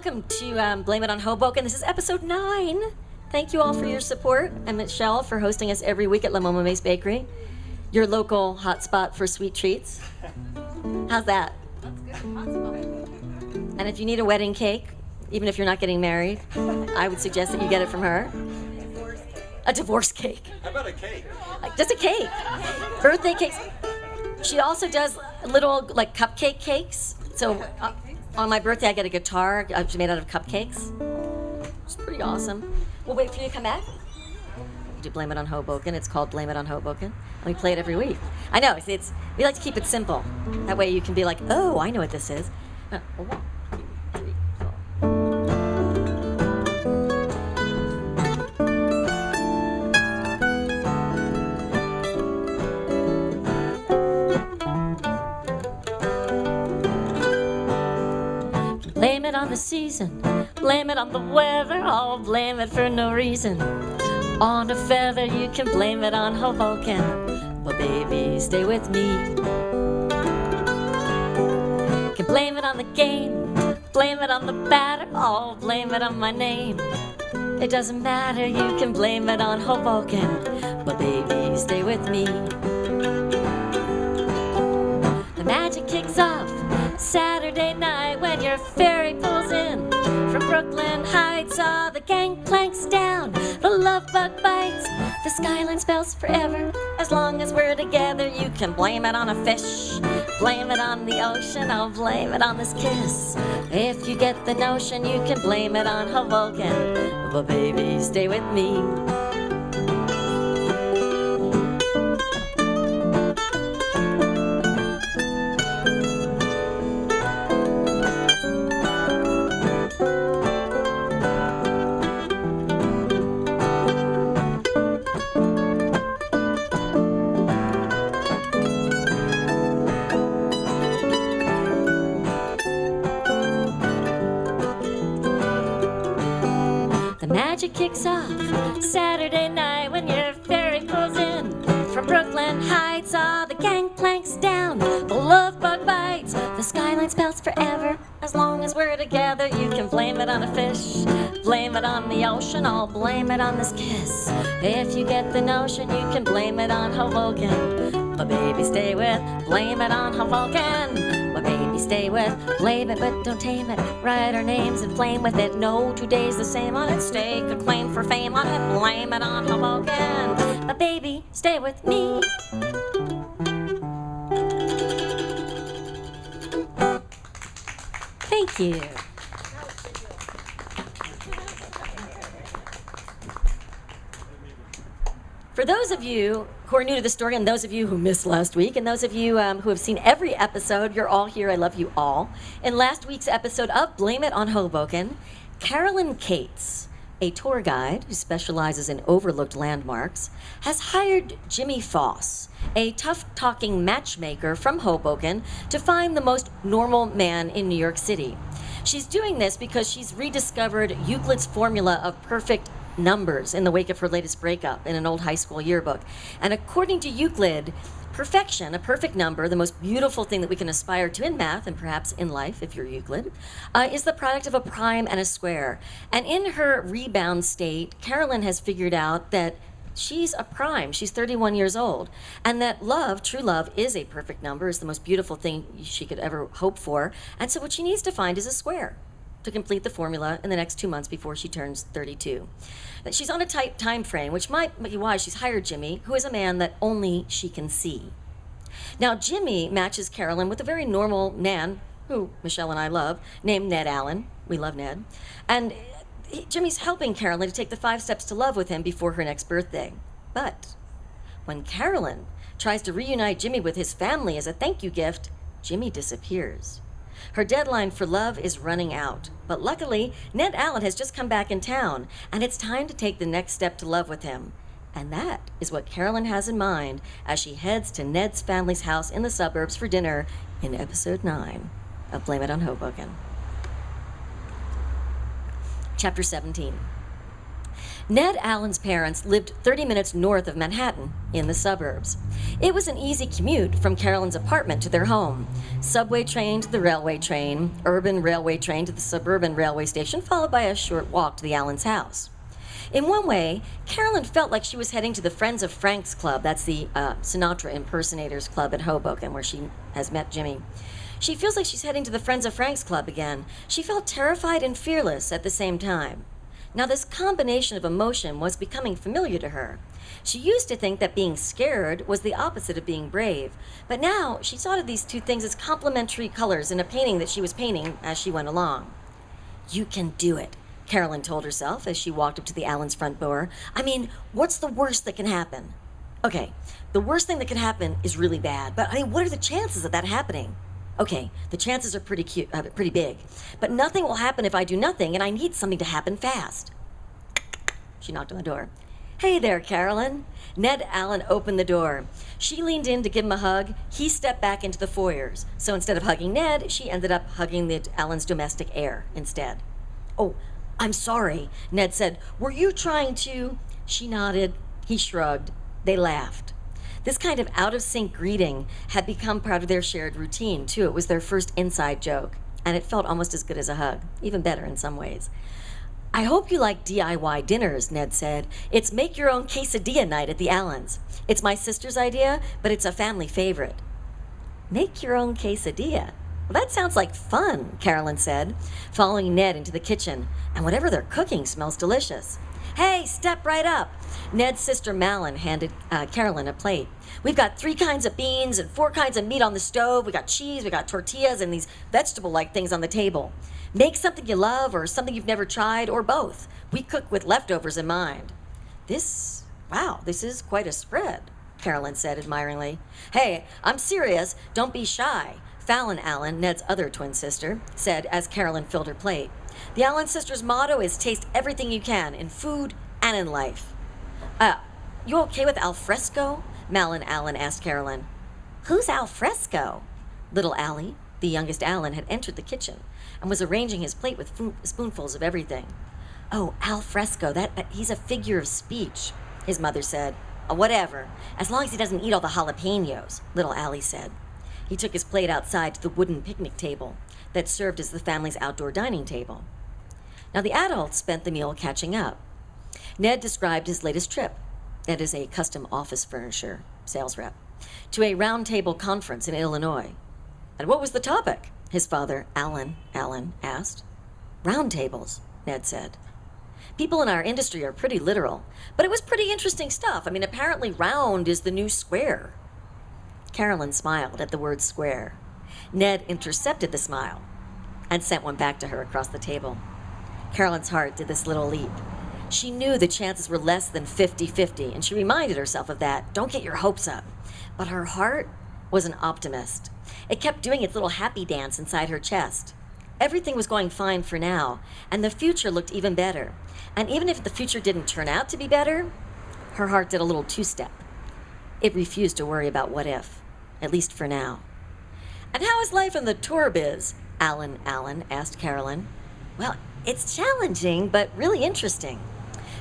welcome to Blame It on Hoboken. This is episode 9. Thank you all for your support, and Michelle for hosting us every week at La Momo Maes Bakery, your local hotspot for sweet treats. How's that? That's good. Hotspot. And if you need a wedding cake, even if you're not getting married, I would suggest that you get it from her. A divorce cake. How about a cake? Just a cake. Birthday cakes. She also does little like cupcake cakes. So on my birthday, I get a guitar made out of cupcakes. It's pretty awesome. We'll wait for you to come back. You do Blame It on Hoboken. It's called Blame It on Hoboken. And we play it every week. I know, we like to keep it simple. That way you can be like, oh, I know what this is. 1, 2, 3, 4. Blame it on the season, blame it on the weather, I'll blame it for no reason. On a feather you can blame it on Hoboken, but baby, stay with me. Can blame it on the game, blame it on the batter, I'll blame it on my name. It doesn't matter, you can blame it on Hoboken, but baby, stay with me. The magic kicks off Saturday night when your ferry pulls in from Brooklyn Heights. All the gangplank's down, the love bug bites, the skyline spells forever. As long as we're together, you can blame it on a fish, blame it on the ocean, I'll blame it on this kiss. If you get the notion, you can blame it on Hoboken, but baby, stay with me. Magic kicks off Saturday night when your ferry pulls in from Brooklyn Heights. All the gangplank's down, the love bug bites, the skyline spells forever. As long as we're together, you can blame it on a fish, blame it on the ocean, I'll blame it on this kiss. If you get the notion, you can blame it on Hoboken, but baby, stay with blame it on Hoboken. But baby, stay with blame it, but don't tame it. Write our names and flame with it. No 2 days the same on it. Stake a claim for fame on it. Blame it on Hoboken. But baby, stay with me. Thank you. For those of you who are new to the story, and those of you who missed last week, and those of you who have seen every episode, you're all here. I love you all. In last week's episode of Blame It on Hoboken, Carolyn Cates, a tour guide who specializes in overlooked landmarks, has hired Jimmy Foss, a tough-talking matchmaker from Hoboken, to find the most normal man in New York City. She's doing this because she's rediscovered Euclid's formula of perfect numbers in the wake of her latest breakup in an old high school yearbook. And according to Euclid, perfection, a perfect number, the most beautiful thing that we can aspire to in math and perhaps in life, if you're Euclid, is the product of a prime and a square. And in her rebound state, Carolyn has figured out that she's a prime. She's 31 years old. And that love, true love, is a perfect number, is the most beautiful thing she could ever hope for. And so what she needs to find is a square to complete the formula in the next 2 months before she turns 32. But she's on a tight time frame, which might be why she's hired Jimmy, who is a man that only she can see. Now, Jimmy matches Carolyn with a very normal man, who Michelle and I love, named Ned Allen. We love Ned. And Jimmy's helping Carolyn to take the 5 steps to love with him before her next birthday. But when Carolyn tries to reunite Jimmy with his family as a thank you gift, Jimmy disappears. Her deadline for love is running out, but luckily, Ned Allen has just come back in town, and it's time to take the next step to love with him. And that is what Carolyn has in mind as she heads to Ned's family's house in the suburbs for dinner in episode 9 of Blame It on Hoboken. Chapter 17. Ned Allen's parents lived 30 minutes north of Manhattan, in the suburbs. It was an easy commute from Carolyn's apartment to their home. Subway train to the railway train, urban railway train to the suburban railway station, followed by a short walk to the Allens' house. In one way, Carolyn felt like she was heading to the Friends of Frank's Club. That's the Sinatra Impersonators Club in Hoboken, where she has met Jimmy. She feels like she's heading to the Friends of Frank's Club again. She felt terrified and fearless at the same time. Now, this combination of emotion was becoming familiar to her. She used to think that being scared was the opposite of being brave, but now she thought of these two things as complementary colors in a painting that she was painting as she went along. "You can do it," Carolyn told herself as she walked up to the Allens' front door. "I mean, what's the worst that can happen?" Okay, the worst thing that can happen is really bad, but I mean, what are the chances of that happening? Okay, the chances are pretty big, but nothing will happen if I do nothing, and I need something to happen fast. She knocked on the door. "Hey there, Carolyn." Ned Allen opened the door. She leaned in to give him a hug. He stepped back into the foyers. So instead of hugging Ned, she ended up hugging the Allen's domestic air instead. "Oh, I'm sorry," Ned said. "Were you trying to—" She nodded. He shrugged. They laughed. This kind of out-of-sync greeting had become part of their shared routine, too. It was their first inside joke, and it felt almost as good as a hug, even better in some ways. "I hope you like DIY dinners," Ned said. "It's make-your-own quesadilla night at the Allens. It's my sister's idea, but it's a family favorite." Make-your-own quesadilla? Well, that sounds like fun, Carolyn said, following Ned into the kitchen. "And whatever they're cooking smells delicious." "Hey, step right up." Ned's sister Malin handed Carolyn a plate. "We've got 3 kinds of beans and 4 kinds of meat on the stove. We got cheese, we got tortillas, and these vegetable-like things on the table. Make something you love or something you've never tried, or both. We cook with leftovers in mind." Wow, this is quite a spread, Carolyn said admiringly. "Hey, I'm serious. Don't be shy," Fallon Allen, Ned's other twin sister, said as Carolyn filled her plate. "The Allen sisters' motto is taste everything you can, in food and in life." You okay with al fresco?" Malin Allen asked Carolyn. "Who's al fresco?" Little Allie, the youngest Allen, had entered the kitchen and was arranging his plate with spoonfuls of everything. "Oh, al fresco, he's a figure of speech," his mother said. "Whatever, as long as he doesn't eat all the jalapenos," little Allie said. He took his plate outside to the wooden picnic table that served as the family's outdoor dining table. Now the adults spent the meal catching up. Ned described his latest trip, that is a custom office furniture sales rep, to a roundtable conference in Illinois. "And what was the topic?" his father, Allen asked. "Roundtables," Ned said. "People in our industry are pretty literal, but it was pretty interesting stuff. I mean, apparently round is the new square." Carolyn smiled at the word square. Ned intercepted the smile and sent one back to her across the table. Carolyn's heart did this little leap. She knew the chances were less than 50-50, and she reminded herself of that. Don't get your hopes up. But her heart was an optimist. It kept doing its little happy dance inside her chest. Everything was going fine for now, and the future looked even better. And even if the future didn't turn out to be better, her heart did a little two-step. It refused to worry about what if, at least for now. "And how is life in the tour biz?" Allen asked Carolyn. "Well, it's challenging, but really interesting."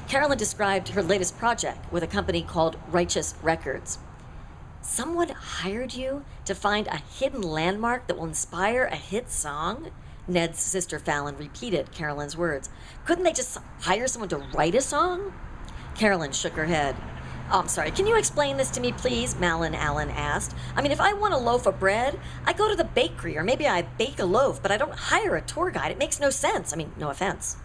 Carolyn described her latest project with a company called Righteous Records. "Someone hired you to find a hidden landmark that will inspire a hit song?" Ned's sister Fallon repeated Carolyn's words. "Couldn't they just hire someone to write a song?" Carolyn shook her head. "Oh, I'm sorry. Can you explain this to me, please?" Malin Allen asked. "I mean, if I want a loaf of bread, I go to the bakery, or maybe I bake a loaf, but I don't hire a tour guide. It makes no sense. I mean, no offense."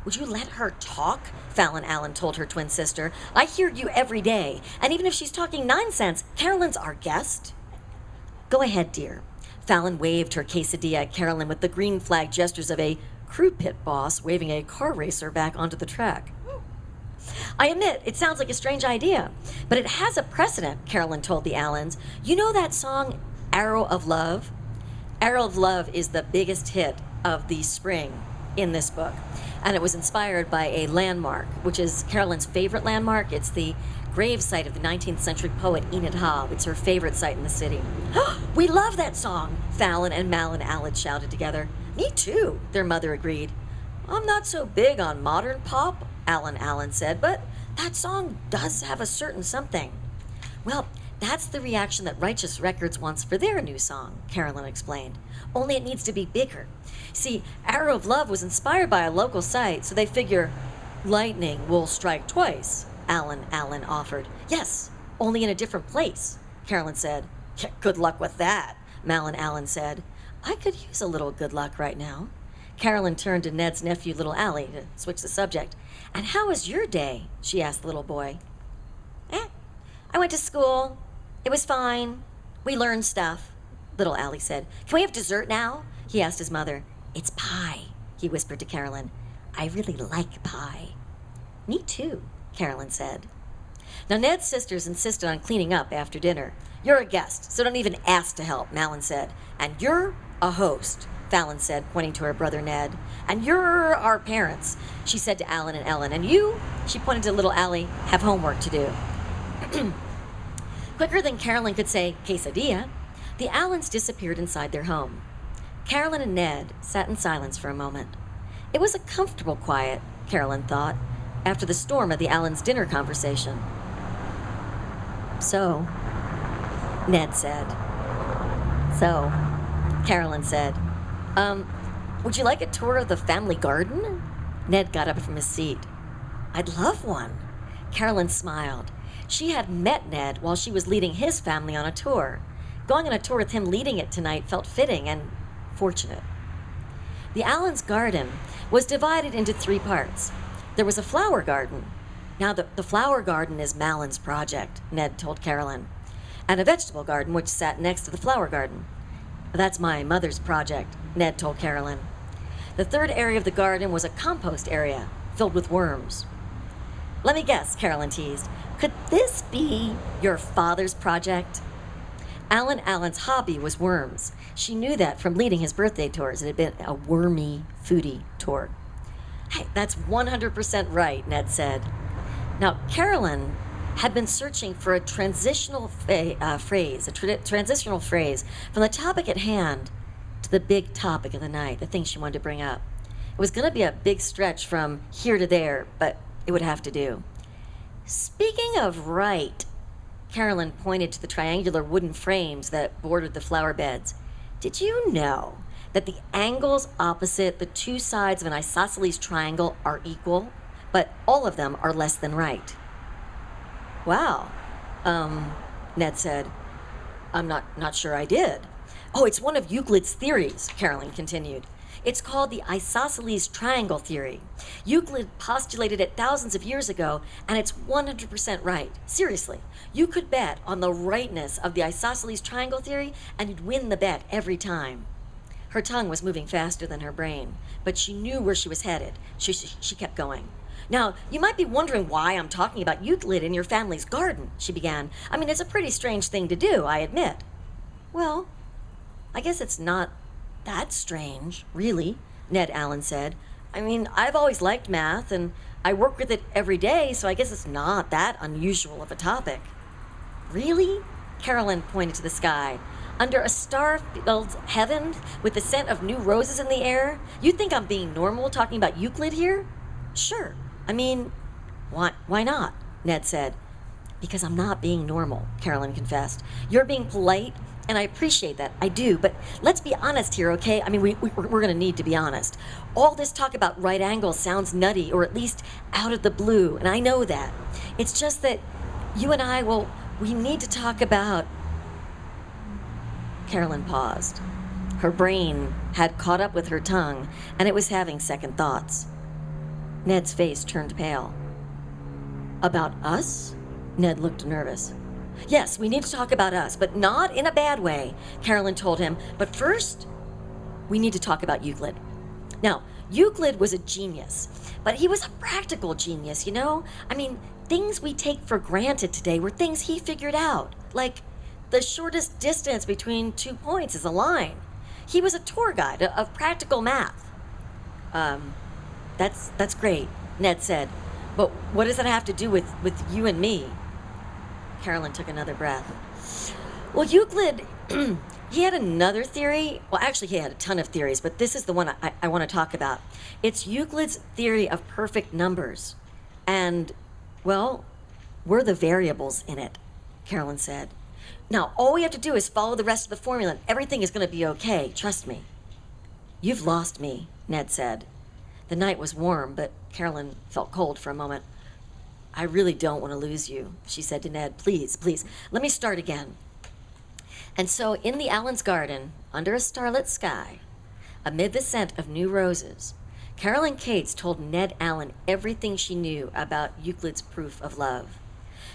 "Would you let her talk?" Fallon Allen told her twin sister. "I hear you every day, and even if she's talking nonsense, Carolyn's our guest." "Go ahead, dear." Fallon waved her quesadilla at Carolyn with the green flag gestures of a crew pit boss waving a car racer back onto the track. "I admit, it sounds like a strange idea, but it has a precedent," Carolyn told the Allens. "You know that song, Arrow of Love?" Arrow of Love is the biggest hit of the spring in this book, and it was inspired by a landmark, which is Carolyn's favorite landmark. It's the grave site of the 19th century poet Enid Hobb. It's her favorite site in the city. "We love that song!" Fallon and Malin Allen shouted together. "Me too," their mother agreed. "I'm not so big on modern pop," Alan said, but that song does have a certain something. Well, that's the reaction that Righteous Records wants for their new song, Carolyn explained. Only it needs to be bigger. See, Arrow of Love was inspired by a local site, so they figure lightning will strike twice, Alan offered. Yes, only in a different place, Carolyn said. Yeah, good luck with that, Alan said. I could use a little good luck right now. Carolyn turned to Ned's nephew, little Allie, to switch the subject. And how was your day? She asked the little boy. I went to school. It was fine. We learned stuff, little Allie said. Can we have dessert now? He asked his mother. It's pie, he whispered to Carolyn. I really like pie. Me too, Carolyn said. Now, Ned's sisters insisted on cleaning up after dinner. You're a guest, so don't even ask to help, Malin said. And you're a host, Fallon said, pointing to her brother Ned. And you're our parents, she said to Alan and Ellen. And you, she pointed to little Allie, have homework to do. Quicker than Carolyn could say quesadilla, the Allens disappeared inside their home. Carolyn and Ned sat in silence for a moment. It was a comfortable quiet, Carolyn thought, after the storm of the Allens' dinner conversation. So, Ned said. So, Carolyn said, would you like a tour of the family garden? Ned got up from his seat. I'd love one. Carolyn smiled. She had met Ned while she was leading his family on a tour. Going on a tour with him leading it tonight felt fitting and fortunate. The Allens' garden was divided into 3 parts. There was a flower garden. Now, the flower garden is Malin's project, Ned told Carolyn. And a vegetable garden, which sat next to the flower garden. That's my mother's project, Ned told Carolyn. The 3rd area of the garden was a compost area filled with worms. Let me guess, Carolyn teased. Could this be your father's project? Allen's hobby was worms. She knew that from leading his birthday tours. It had been a wormy foodie tour. Hey, that's 100% right, Ned said. Now, Carolyn had been searching for a transitional phrase from the topic at hand to the big topic of the night, the thing she wanted to bring up. It was going to be a big stretch from here to there, but it would have to do. Speaking of right, Carolyn pointed to the triangular wooden frames that bordered the flower beds. Did you know that the angles opposite the 2 sides of an isosceles triangle are equal, but all of them are less than right? Wow, Ned said. I'm not sure I did. Oh, it's one of Euclid's theories, Carolyn continued. It's called the isosceles triangle theory. Euclid postulated it thousands of years ago, and it's 100% right. Seriously, you could bet on the rightness of the isosceles triangle theory, and you'd win the bet every time. Her tongue was moving faster than her brain, but she knew where she was headed. She kept going. Now, you might be wondering why I'm talking about Euclid in your family's garden, she began. I mean, it's a pretty strange thing to do, I admit. Well, I guess it's not that strange, really, Ned Allen said. I mean, I've always liked math, and I work with it every day, so I guess it's not that unusual of a topic. Really? Carolyn pointed to the sky. Under a star-filled heaven with the scent of new roses in the air? You think I'm being normal talking about Euclid here? Sure. I mean, why not? Ned said. Because I'm not being normal, Carolyn confessed. You're being polite, and I appreciate that. I do, but let's be honest here, okay? I mean, we're going to need to be honest. All this talk about right angles sounds nutty, or at least out of the blue, and I know that. It's just that you and I, well, we need to talk about... Carolyn paused. Her brain had caught up with her tongue, and it was having second thoughts. Ned's face turned pale. About us? Ned looked nervous. Yes, we need to talk about us, but not in a bad way, Carolyn told him. But first, we need to talk about Euclid. Now, Euclid was a genius, but he was a practical genius, you know? I mean, things we take for granted today were things he figured out, like the shortest distance between 2 points is a line. He was a tour guide of practical math. That's great, Ned said. But what does that have to do with you and me? Carolyn took another breath. Well, Euclid, he had another theory. Well, actually, he had a ton of theories, but this is the one I want to talk about. It's Euclid's theory of perfect numbers. And, well, we're the variables in it, Carolyn said. Now, all we have to do is follow the rest of the formula and everything is going to be okay. Trust me. You've lost me, Ned said. The night was warm, but Carolyn felt cold for a moment. I really don't want to lose you, she said to Ned. Please, please, let me start again. And so in the Allen's garden, under a starlit sky, amid the scent of new roses, Carolyn Cates told Ned Allen everything she knew about Euclid's proof of love.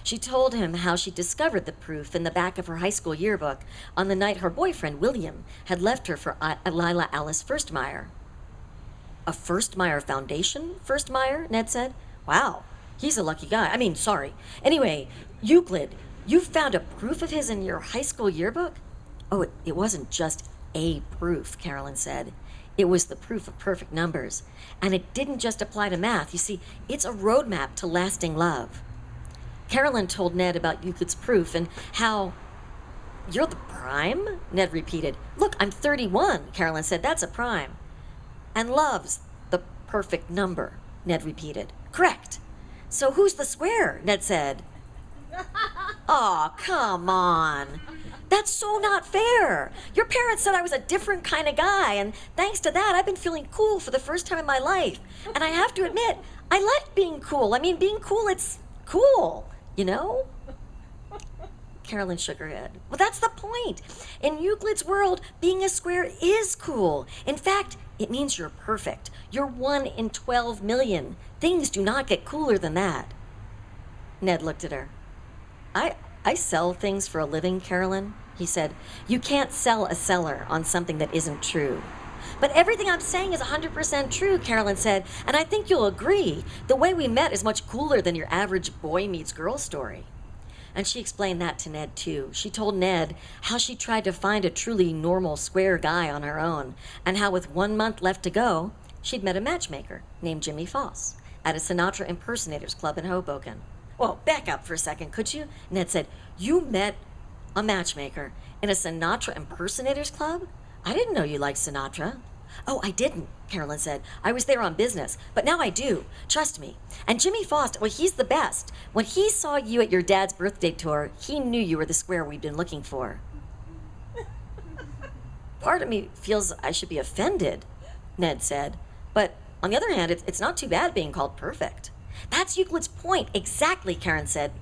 She told him how she discovered the proof in the back of her high school yearbook on the night her boyfriend, William, had left her for Lila Alice Firstmeyer. A Firstmeyer Foundation Firstmeyer? Ned said. Wow, he's a lucky guy. Sorry. Anyway, Euclid, you found a proof of his in your high school yearbook? Oh, it wasn't just a proof, Carolyn said. It was the proof of perfect numbers. And it didn't just apply to math. You see, it's a roadmap to lasting love. Carolyn told Ned about Euclid's proof and how... You're the prime? Ned repeated. Look, I'm 31, Carolyn said. That's a prime. And love's the perfect number, Ned repeated. Correct. So who's the square? Ned said. Aw, come on. That's so not fair. Your parents said I was a different kind of guy, and thanks to that, I've been feeling cool for the first time in my life. And I have to admit, I like being cool. Being cool, it's cool, you know? Carolyn shook her head. Well, that's the point. In Euclid's world, being a square is cool. In fact, it means you're perfect. You're 1 in 12 million. Things do not get cooler than that. Ned looked at her. I sell things for a living, Carolyn, he said. You can't sell a seller on something that isn't true. But everything I'm saying is 100% true, Carolyn said, and I think you'll agree. The way we met is much cooler than your average boy meets girl story. And she explained that to Ned, too. She told Ned how she tried to find a truly normal square guy on her own, and how with 1 month left to go, she'd met a matchmaker named Jimmy Foss at a Sinatra Impersonators Club in Hoboken. Well, back up for a second, could you? Ned said, you met a matchmaker in a Sinatra Impersonators Club? I didn't know you liked Sinatra. Oh, I didn't, Carolyn said. I was there on business, but now I do. Trust me. And Jimmy Foss, well, he's the best. When he saw you at your dad's birthday tour, he knew you were the square we'd been looking for. Part of me feels I should be offended, Ned said. But on the other hand, it's not too bad being called perfect. That's Euclid's point, exactly, Carolyn said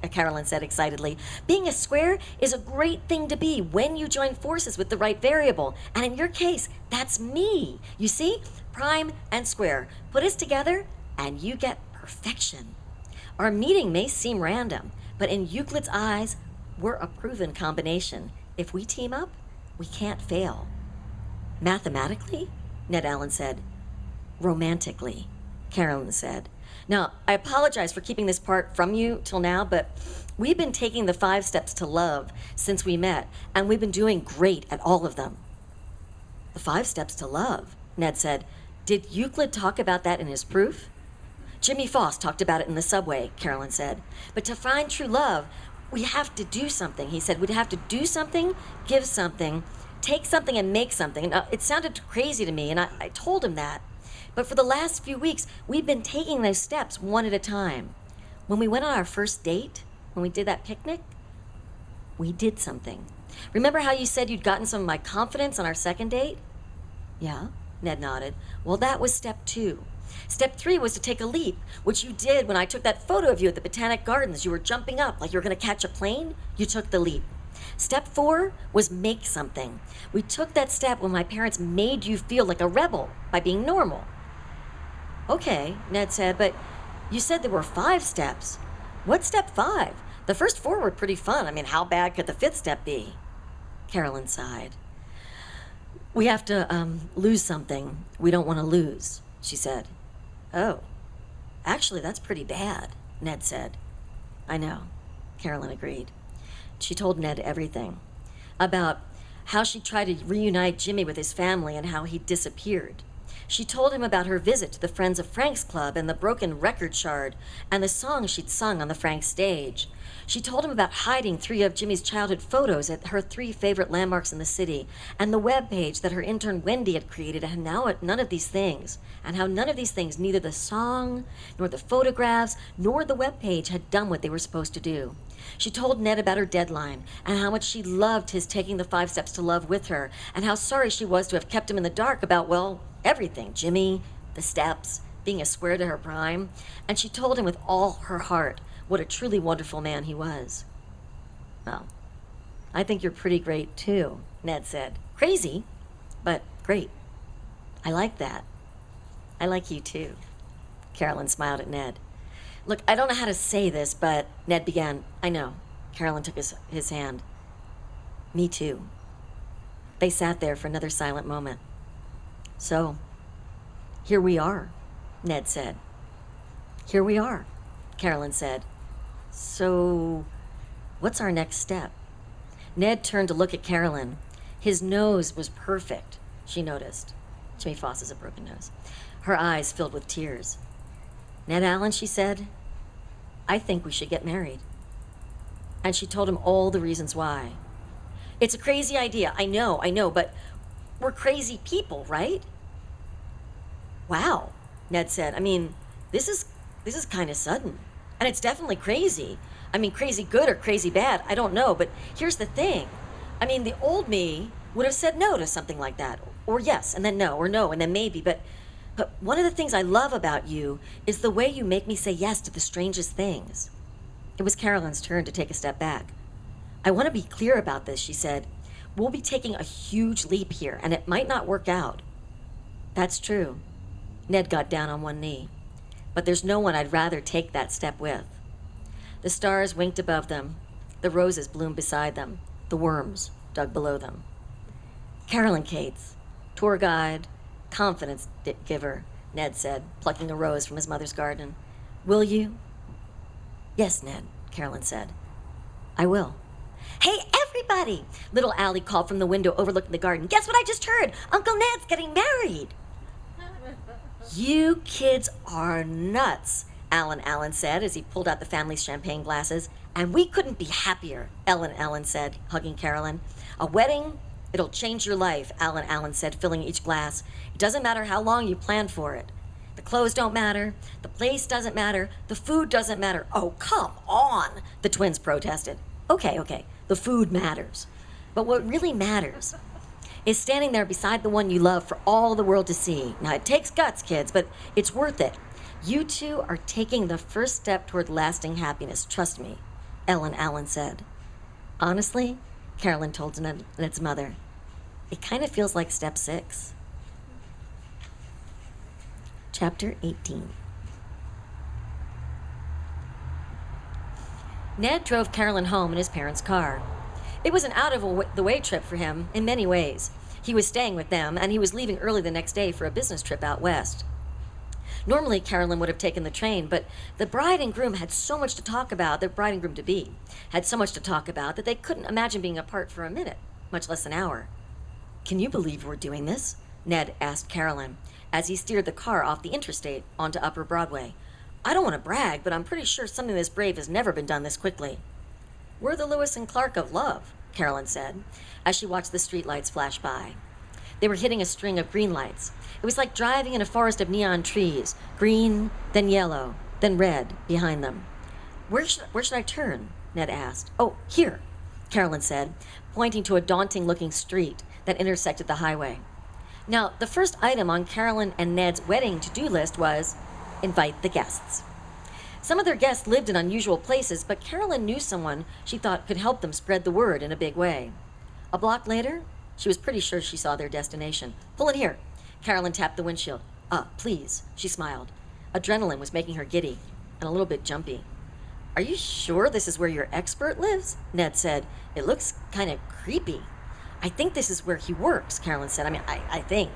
excitedly. Being a square is a great thing to be when you join forces with the right variable. And in your case, that's me. You see? Prime and square. Put us together, and you get perfection. Our meeting may seem random, but in Euclid's eyes, we're a proven combination. If we team up, we can't fail. Mathematically? Ned Allen said. Romantically, Carolyn said. Now, I apologize for keeping this part from you till now, but we've been taking the 5 steps to love since we met, and we've been doing great at all of them. The 5 steps to love, Ned said. Did Euclid talk about that in his proof? Jimmy Foss talked about it in the subway, Carolyn said. But to find true love, we have to do something, he said. We'd have to do something, give something, take something and make something. And it sounded crazy to me, and I told him that. But for the last few weeks, we've been taking those steps one at a time. When we went on our first date, when we did that picnic, we did something. Remember how you said you'd gotten some of my confidence on our second date? Yeah, Ned nodded. Well, that was step 2. Step 3 was to take a leap, which you did when I took that photo of you at the Botanic Gardens. You were jumping up like you were going to catch a plane. You took the leap. Step 4 was make something. We took that step when my parents made you feel like a rebel by being normal. Okay, Ned said, but you said there were 5 steps. What's step 5? The first 4 were pretty fun. How bad could the 5th step be? Carolyn sighed. We have to lose something we don't want to lose, she said. Oh, actually, that's pretty bad, Ned said. I know, Carolyn agreed. She told Ned everything about how she tried to reunite Jimmy with his family and how he disappeared. She told him about her visit to the Friends of Frank's Club and the broken record shard and the songs she'd sung on the Frank stage. She told him about hiding 3 of Jimmy's childhood photos at her 3 favorite landmarks in the city, and the web page that her intern Wendy had created, and how none of these things, neither the song, nor the photographs, nor the web page had done what they were supposed to do. She told Ned about her deadline, and how much she loved his taking the 5 steps to love with her, and how sorry she was to have kept him in the dark about, well, everything. Jimmy, the steps, being a square to her prime. And she told him with all her heart what a truly wonderful man he was. Well, I think you're pretty great too, Ned said. Crazy, but great. I like that. I like you too. Carolyn smiled at Ned. Look, I don't know how to say this, but Ned began. I know. Carolyn took his hand. Me too. They sat there for another silent moment. So, here we are, Ned said. Here we are, Carolyn said. So, what's our next step? Ned turned to look at Carolyn. His nose was perfect, she noticed. Jimmy Foss has a broken nose. Her eyes filled with tears. Ned Allen, she said, I think we should get married. And she told him all the reasons why. It's a crazy idea, I know, but we're crazy people, right? Wow, Ned said. I mean, this is kind of sudden. And it's definitely crazy. I mean, crazy good or crazy bad, I don't know. But here's the thing. I mean, the old me would have said no to something like that. Or yes, and then no, or no, and then maybe. But one of the things I love about you is the way you make me say yes to the strangest things. It was Carolyn's turn to take a step back. I want to be clear about this, she said. We'll be taking a huge leap here, and it might not work out. That's true. Ned got down on one knee. But there's no one I'd rather take that step with. The stars winked above them. The roses bloomed beside them. The worms dug below them. Carolyn Cates, tour guide, confidence giver, Ned said, plucking a rose from his mother's garden. Will you? Yes, Ned, Carolyn said. I will. Hey, everybody! Little Allie called from the window overlooking the garden. Guess what I just heard? Uncle Ned's getting married. You kids are nuts, Alan Allen said as he pulled out the family's champagne glasses. And we couldn't be happier, Ellen Allen said, hugging Carolyn. A wedding, it'll change your life, Alan Allen said, filling each glass. It doesn't matter how long you planned for it. The clothes don't matter, the place doesn't matter, the food doesn't matter. Oh, come on, the twins protested. Okay, the food matters. But what really matters is standing there beside the one you love for all the world to see. Now, it takes guts, kids, but it's worth it. You two are taking the first step toward lasting happiness, trust me, Ellen Allen said. Honestly, Carolyn told Ned's mother, it kind of feels like step 6. Chapter 18. Ned drove Carolyn home in his parents' car. It was an out-of-the-way trip for him in many ways. He was staying with them, and he was leaving early the next day for a business trip out west. Normally, Carolyn would have taken the train, but the bride and groom had so much to talk about, the bride and groom-to-be had so much to talk about that they couldn't imagine being apart for a minute, much less an hour. Can you believe we're doing this? Ned asked Carolyn as he steered the car off the interstate onto Upper Broadway. I don't want to brag, but I'm pretty sure something this brave has never been done this quickly. We're the Lewis and Clark of love, Carolyn said, as she watched the streetlights flash by. They were hitting a string of green lights. It was like driving in a forest of neon trees, green, then yellow, then red behind them. Where should I turn? Ned asked. Oh, here, Carolyn said, pointing to a daunting-looking street that intersected the highway. Now, the first item on Carolyn and Ned's wedding to-do list was invite the guests. Some of their guests lived in unusual places, but Carolyn knew someone she thought could help them spread the word in a big way. A block later, she was pretty sure she saw their destination. Pull in here. Carolyn tapped the windshield. Please, she smiled. Adrenaline was making her giddy and a little bit jumpy. Are you sure this is where your expert lives? Ned said. It looks kind of creepy. I think this is where he works, Carolyn said. I think.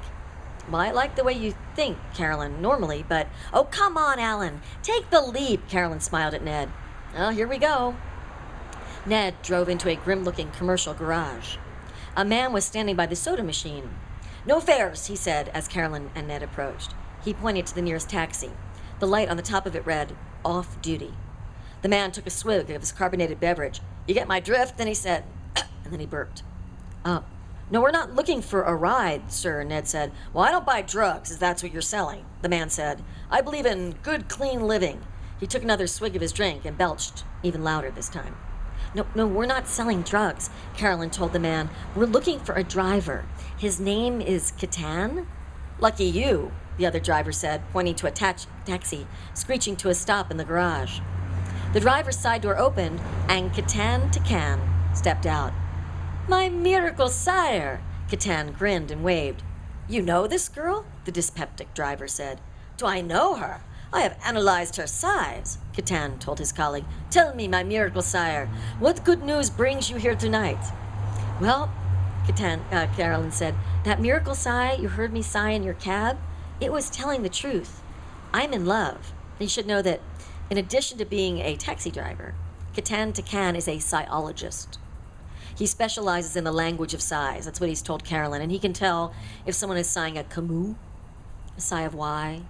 Well, I like the way you think, Carolyn, normally, but... Oh, come on, Alan. Take the leap, Carolyn smiled at Ned. Oh, here we go. Ned drove into a grim-looking commercial garage. A man was standing by the soda machine. No fares, he said, as Carolyn and Ned approached. He pointed to the nearest taxi. The light on the top of it read, off duty. The man took a swig of his carbonated beverage. You get my drift? Then he said, and then he burped. No, we're not looking for a ride, sir, Ned said. Well, I don't buy drugs, if that's what you're selling, the man said. I believe in good, clean living. He took another swig of his drink and belched, even louder this time. No, we're not selling drugs, Carolyn told the man. We're looking for a driver. His name is Catan? Lucky you, the other driver said, pointing to a taxi, screeching to a stop in the garage. The driver's side door opened, and Catan stepped out. My miracle sire, Catan grinned and waved. You know this girl? The dyspeptic driver said. Do I know her? I have analyzed her size, Catan told his colleague. Tell me, my miracle sire, what good news brings you here tonight? Well, Carolyn said, that miracle sigh you heard me sigh in your cab, it was telling the truth. I'm in love. You should know that in addition to being a taxi driver, Catan is a sighhologist. He specializes in the language of sighs. That's what he's told Carolyn. And he can tell if someone is sighing a camus, a sigh of why,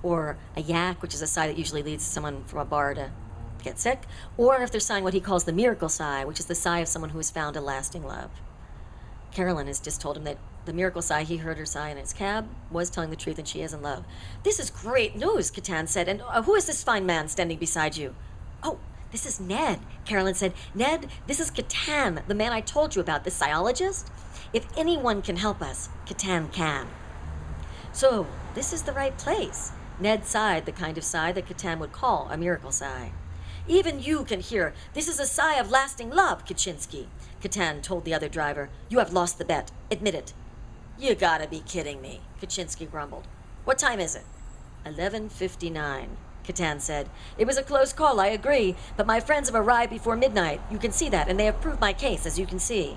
or a yak, which is a sigh that usually leads someone from a bar to get sick, or if they're sighing what he calls the miracle sigh, which is the sigh of someone who has found a lasting love. Carolyn has just told him that the miracle sigh he heard her sigh in his cab was telling the truth and she is in love. This is great news, Catan said. And who is this fine man standing beside you? Oh, this is Ned, Carolyn said. Ned, this is Catan, the man I told you about, the psychologist. If anyone can help us, Catan can. So, this is the right place. Ned sighed the kind of sigh that Catan would call a miracle sigh. Even you can hear, this is a sigh of lasting love, Kaczynski, Catan told the other driver. You have lost the bet. Admit it. You gotta be kidding me, Kaczynski grumbled. What time is it? 11:59. Catan said. It was a close call, I agree, but my friends have arrived before midnight. You can see that, and they have proved my case, as you can see.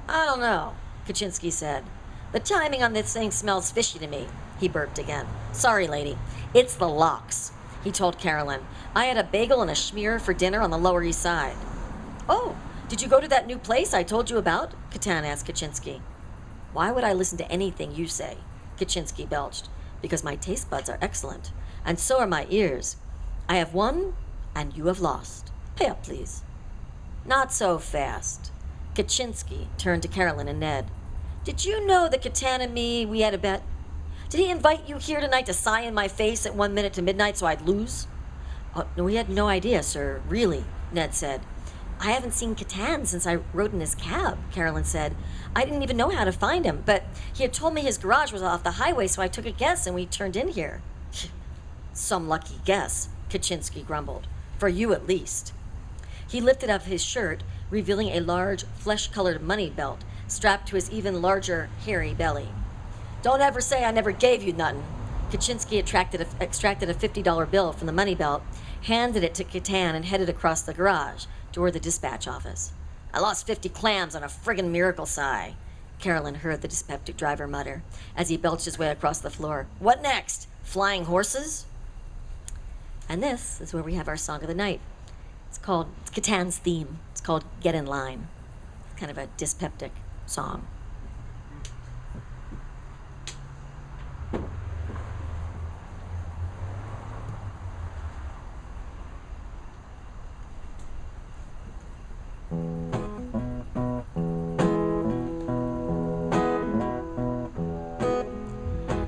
I don't know, Kaczynski said. The timing on this thing smells fishy to me. He burped again. Sorry, lady. It's the locks, he told Carolyn. I had a bagel and a schmear for dinner on the Lower East Side. Oh, did you go to that new place I told you about? Catan asked Kaczynski. Why would I listen to anything you say? Kaczynski belched. Because my taste buds are excellent. And so are my ears. I have won, and you have lost. Pay up, please. Not so fast. Kaczynski turned to Carolyn and Ned. Did you know that Catan and me, we had a bet? Did he invite you here tonight to sigh in my face at 1 minute to midnight so I'd lose? Oh, no, we had no idea, sir. Really, Ned said. I haven't seen Catan since I rode in his cab, Carolyn said. I didn't even know how to find him, but he had told me his garage was off the highway, so I took a guess and we turned in here. Some lucky guess, Kaczynski grumbled. For you at least. He lifted up his shirt, revealing a large, flesh-colored money belt strapped to his even larger, hairy belly. Don't ever say I never gave you nothing. Kaczynski extracted a $50 bill from the money belt, handed it to Catan, and headed across the garage toward the dispatch office. I lost 50 clams on a friggin' miracle sigh, Carolyn heard the dyspeptic driver mutter as he belched his way across the floor. What next? Flying horses? And this is where we have our song of the night. It's Catan's theme. It's called Get in Line. It's kind of a dyspeptic song.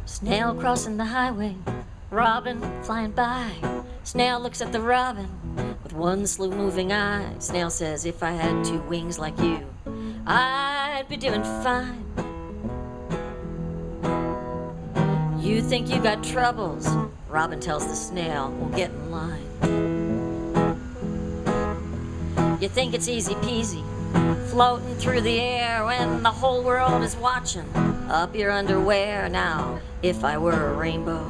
Snail crossing the highway, robin flying by. Snail looks at the robin with one slow-moving eye. Snail says, if I had 2 wings like you, I'd be doing fine. You think you got troubles? Robin tells the snail, well, get in line. You think it's easy peasy, floating through the air when the whole world is watching up your underwear. Now, if I were a rainbow,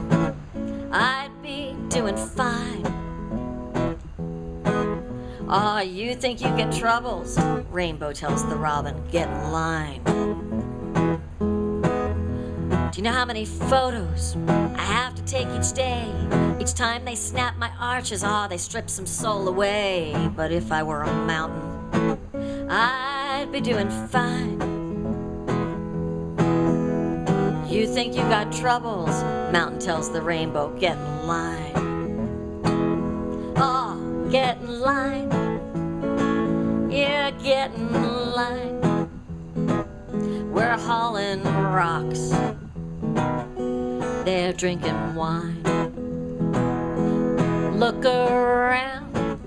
I'd be doing fine. Aw, you think you get troubles? Rainbow tells the robin, get in line. Do you know how many photos I have to take each day? Each time they snap my arches, they strip some soul away. But if I were a mountain, I'd be doing fine. You think you got troubles? Mountain tells the rainbow, get in line. Oh, get in line. Yeah, get in line. We're hauling rocks. They're drinking wine. Look around.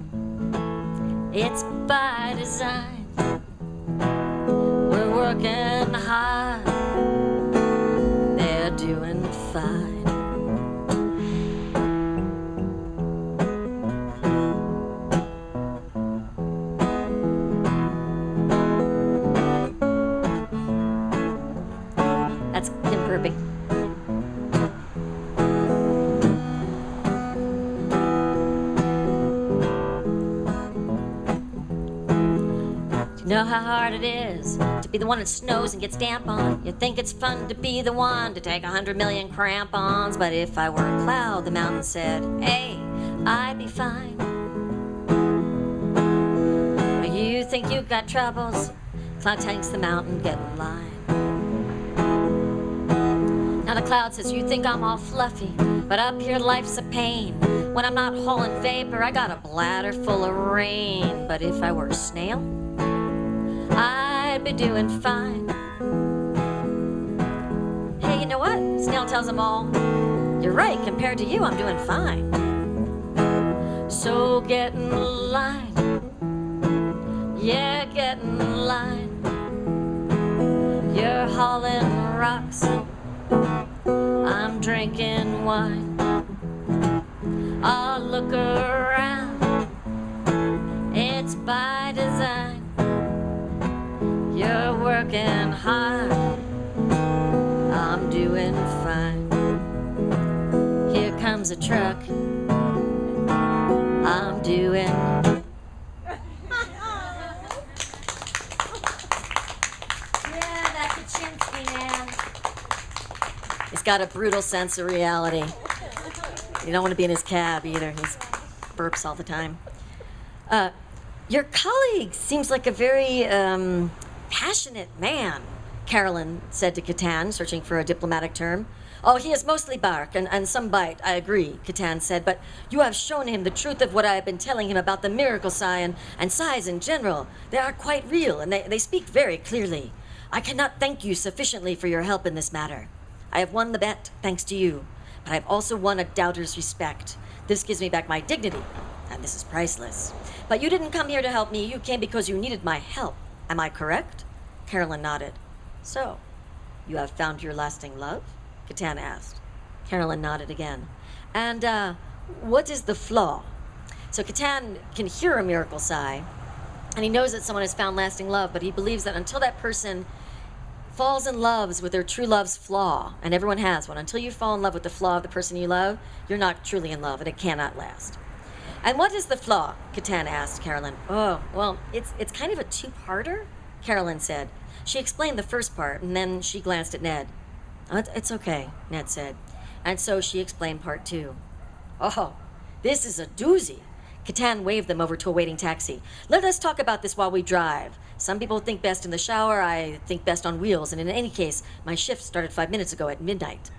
It's by design. We're working hard. They're doing fine. That's Kim Burby. You know how hard it is to be the one that snows and gets damp on. You think it's fun to be the one to take 100 million crampons. But if I were a cloud, the mountain said, hey, I'd be fine. You think you've got troubles? Cloud takes the mountain, get in line. Now the cloud says, you think I'm all fluffy, but up here life's a pain. When I'm not hauling vapor, I got a bladder full of rain. But if I were a snail, I'd be doing fine. Hey, you know what? Snail tells them all, you're right, compared to you, I'm doing fine. So get in line. Yeah, get in line. You're hauling rocks. I'm drinking wine. I'll look around. It's by design. You're working hard. I'm doing fine. Here comes a truck. I'm doing. Yeah, that Kaczynski man. He's got a brutal sense of reality. You don't want to be in his cab either. He burps all the time. Your colleague seems like a very passionate man, Carolyn said to Catan, searching for a diplomatic term. Oh, he is mostly bark and some bite, I agree, Catan said, but you have shown him the truth of what I have been telling him about the miracle sign and size in general. They are quite real, and they speak very clearly. I cannot thank you sufficiently for your help in this matter. I have won the bet, thanks to you, but I have also won a doubter's respect. This gives me back my dignity, and this is priceless. But you didn't come here to help me. You came because you needed my help. Am I correct? Carolyn nodded. So, you have found your lasting love? Catan asked. Carolyn nodded again. And, what is the flaw? So Catan can hear a miracle sigh, and he knows that someone has found lasting love, but he believes that until that person falls in love with their true love's flaw, and everyone has one, until you fall in love with the flaw of the person you love, you're not truly in love, and it cannot last. And what is the flaw? Catan asked Carolyn. Oh, well, it's kind of a two-parter, Carolyn said. She explained the first part, and then she glanced at Ned. It's okay, Ned said. And so she explained part two. Oh, this is a doozy. Catan waved them over to a waiting taxi. Let us talk about this while we drive. Some people think best in the shower. I think best on wheels. And in any case, my shift started 5 minutes ago at midnight.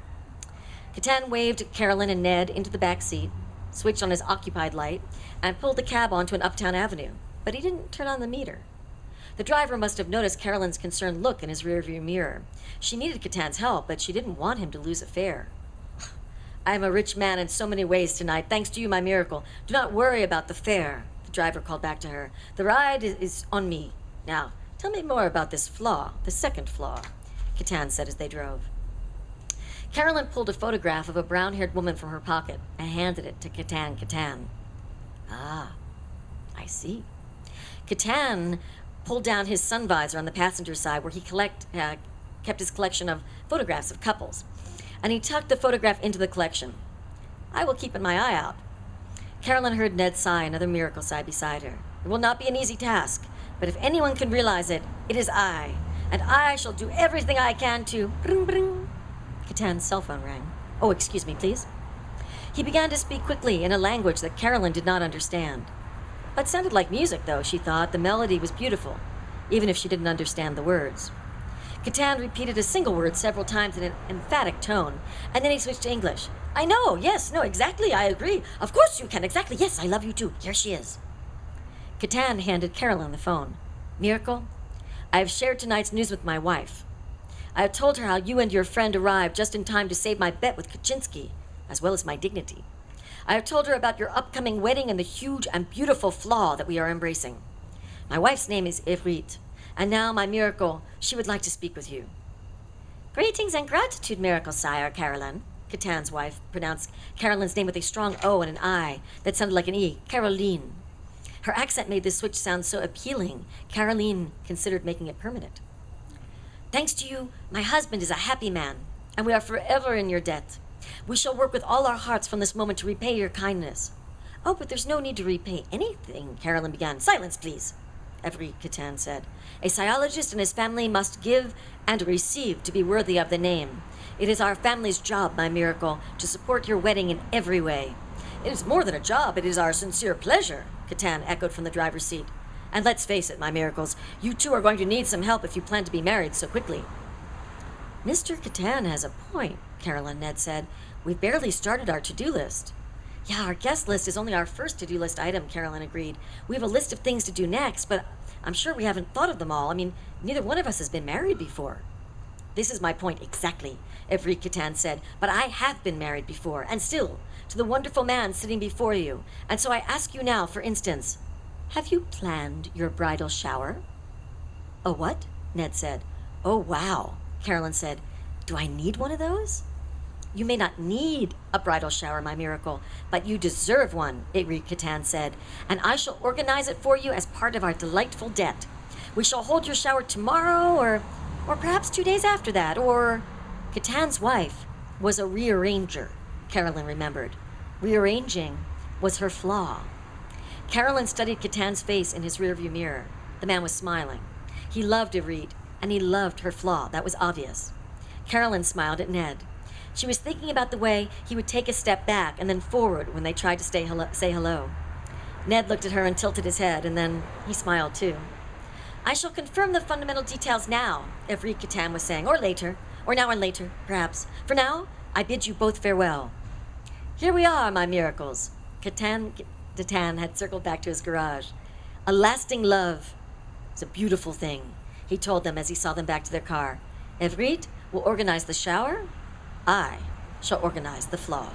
Catan waved Carolyn and Ned into the back seat, switched on his occupied light, and pulled the cab onto an uptown avenue. But he didn't turn on the meter. The driver must have noticed Carolyn's concerned look in his rearview mirror. She needed Catan's help, but she didn't want him to lose a fare. I am a rich man in so many ways tonight, thanks to you, my miracle. Do not worry about the fare, the driver called back to her. The ride is on me. Now, tell me more about this flaw, the second flaw, Catan said as they drove. Carolyn pulled a photograph of a brown-haired woman from her pocket and handed it to Catan. Ah, I see. Catan pulled down his sun visor on the passenger side where he kept his collection of photographs of couples, and he tucked the photograph into the collection. I will keep my eye out. Carolyn heard Ned sigh, another miracle sigh beside her. It will not be an easy task, but if anyone can realize it, it is I, and I shall do everything I can to... Bring, bring. Catan's cell phone rang. Oh, excuse me, please. He began to speak quickly in a language that Carolyn did not understand. It sounded like music, though, she thought. The melody was beautiful, even if she didn't understand the words. Catan repeated a single word several times in an emphatic tone, and then he switched to English. I know, yes, no, exactly, I agree. Of course you can, exactly, yes, I love you too. Here she is. Catan handed Carolyn the phone. Miracle, I have shared tonight's news with my wife. I have told her how you and your friend arrived just in time to save my bet with Kaczynski, as well as my dignity. I have told her about your upcoming wedding and the huge and beautiful flaw that we are embracing. My wife's name is Ivrit, and now, my Miracle, she would like to speak with you. Greetings and gratitude, Miracle, sire, Carolyn. Catan's wife pronounced Carolyn's name with a strong O and an I that sounded like an E, Caroline. Her accent made this switch sound so appealing, Caroline considered making it permanent. Thanks to you, my husband is a happy man, and we are forever in your debt. We shall work with all our hearts from this moment to repay your kindness. Oh, but there's no need to repay anything, Carolyn began. Silence, please, Every Catan said. A psychologist and his family must give and receive to be worthy of the name. It is our family's job, my Miracle, to support your wedding in every way. It is more than a job, it is our sincere pleasure, Catan echoed from the driver's seat. And let's face it, my Miracles, you two are going to need some help if you plan to be married so quickly. Mr. Catan has a point, Carolyn Ned said. We've barely started our to-do list. Yeah, our guest list is only our first to-do list item, Carolyn agreed. We have a list of things to do next, but I'm sure we haven't thought of them all. I mean, neither one of us has been married before. This is my point exactly, Every Catan said, but I have been married before, and still, to the wonderful man sitting before you. And so I ask you now, for instance, have you planned your bridal shower? A what? Ned said. Oh, wow, Carolyn said. Do I need one of those? You may not need a bridal shower, my Miracle, but you deserve one, Every Catan said, and I shall organize it for you as part of our delightful debt. We shall hold your shower tomorrow, or perhaps 2 days after that, or... Catan's wife was a rearranger, Carolyn remembered. Rearranging was her flaw. Carolyn studied Catan's face in his rearview mirror. The man was smiling. He loved Ivrit, and he loved her flaw. That was obvious. Carolyn smiled at Ned. She was thinking about the way he would take a step back and then forward when they tried to say hello. Ned looked at her and tilted his head, and then he smiled too. I shall confirm the fundamental details now, Every Catan was saying, or later, or now and later, perhaps. For now, I bid you both farewell. Here we are, my Miracles. Catan had circled back to his garage. A lasting love is a beautiful thing, he told them as he saw them back to their car. Ivrit will organize the shower. I shall organize the flaw.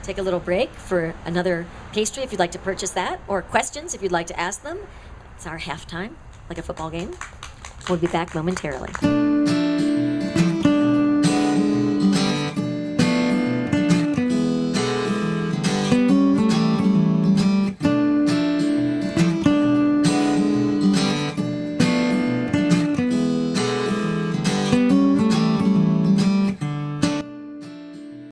Take a little break for another pastry if you'd like to purchase that, or questions if you'd like to ask them. It's our halftime, like a football game. We'll be back momentarily.